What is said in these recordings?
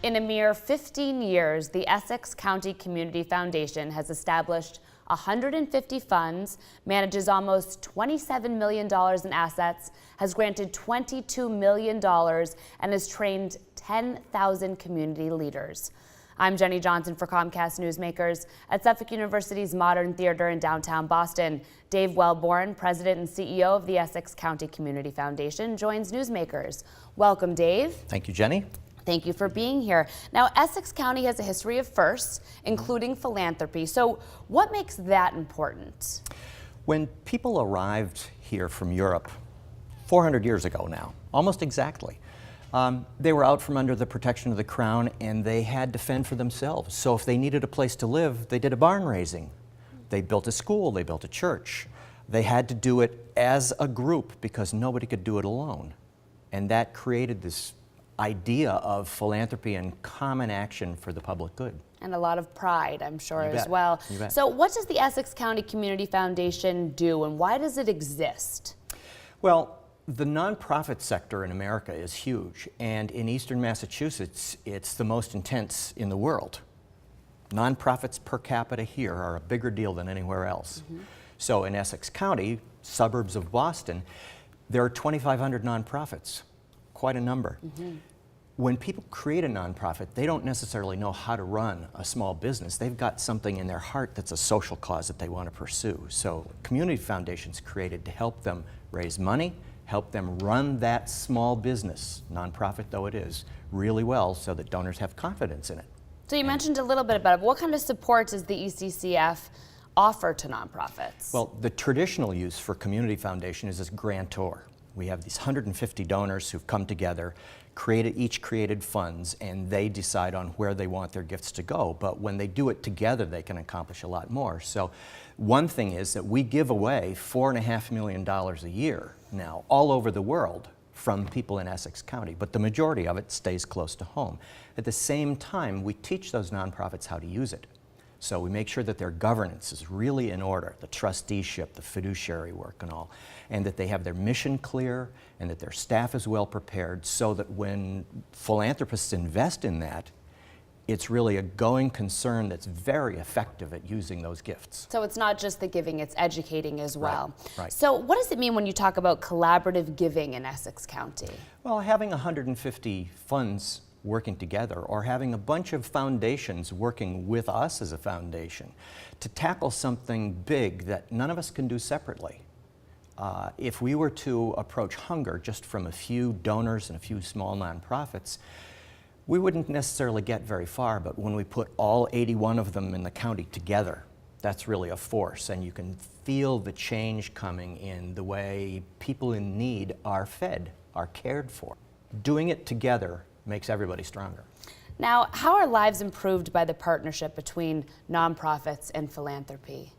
In a mere 15 years, the Essex County Community Foundation has established 150 funds, manages almost $27 million in assets, has granted $22 million, and has trained 10,000 community leaders. I'm Jenny Johnson for Comcast Newsmakers. At Suffolk University's Modern Theater in downtown Boston, Dave Welbourn, President and CEO of the Essex County Community Foundation, joins Newsmakers. Welcome, Dave. Thank you, Jenny. Thank you for being here. Now, Essex County has a history of firsts, including philanthropy. So what makes that important? When people arrived here from Europe 400 years ago now, almost exactly, they were out from under the protection of the crown and they had to fend for themselves. So if they needed a place to live, they did a barn raising. They built a school, they built a church. They had to do it as a group because nobody could do it alone. And that created this idea of philanthropy and common action for the public good. And a lot of pride, I'm sure, as bet. well. You bet. So what does the Essex County Community Foundation do and why does it exist? Well, the nonprofit sector in America is huge, and in eastern Massachusetts, it's the most intense in the world. Nonprofits per capita here are a bigger deal than anywhere else. So in Essex County, suburbs of Boston, there are 2,500 nonprofits, quite a number. When people create a nonprofit, they don't necessarily know how to run a small business. They've got something in their heart that's a social cause that they want to pursue. So community foundations created to help them raise money, help them run that small business, nonprofit though it is, really well so that donors have confidence in it. So you mentioned a little bit about it. What kind of support does the ECCF offer to nonprofits? Well, the traditional use for community foundation is as grantor. We have these 150 donors who've come together, each created funds, and they decide on where they want their gifts to go. But when they do it together, they can accomplish a lot more. So one thing is that we give away $4.5 million a year now all over the world from people in Essex County, but the majority of it stays close to home. At the same time, we teach those nonprofits how to use it. So we make sure that their governance is really in order, the trusteeship, the fiduciary work and all, and that they have their mission clear and that their staff is well prepared so that when philanthropists invest in that, it's really a going concern that's very effective at using those gifts. So it's not just the giving, it's educating as well. Right. So what does it mean when you talk about collaborative giving in Essex County? Well, having 150 funds working together, or having a bunch of foundations working with us as a foundation to tackle something big that none of us can do separately. If we were to approach hunger just from a few donors and a few small nonprofits, we wouldn't necessarily get very far, but when we put all 81 of them in the county together, that's really a force, and you can feel the change coming in the way people in need are fed, are cared for. Doing it together makes everybody stronger. Now, how are lives improved by the partnership between nonprofits and philanthropy?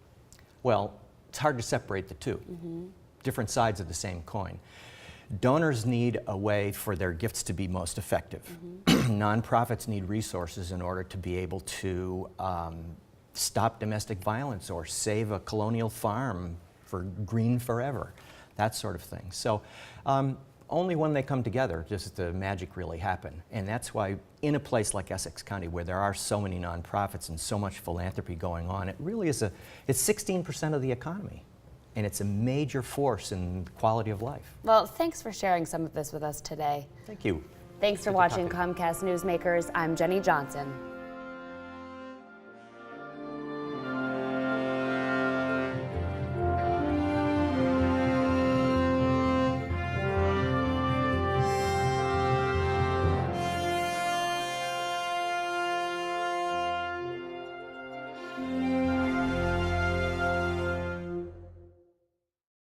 Well, it's hard to separate the two. Different sides of the same coin. Donors need a way for their gifts to be most effective. Nonprofits need resources in order to be able to stop domestic violence or save a colonial farm for green forever, that sort of thing. So only when they come together does the magic really happen. And that's why in a place like Essex County where there are so many nonprofits and so much philanthropy going on, it really is it's 16% of the economy. And it's a major force in quality of life. Well, thanks for sharing some of this with us today. Thank you. Thanks for watching Comcast Newsmakers. I'm Jenny Johnson.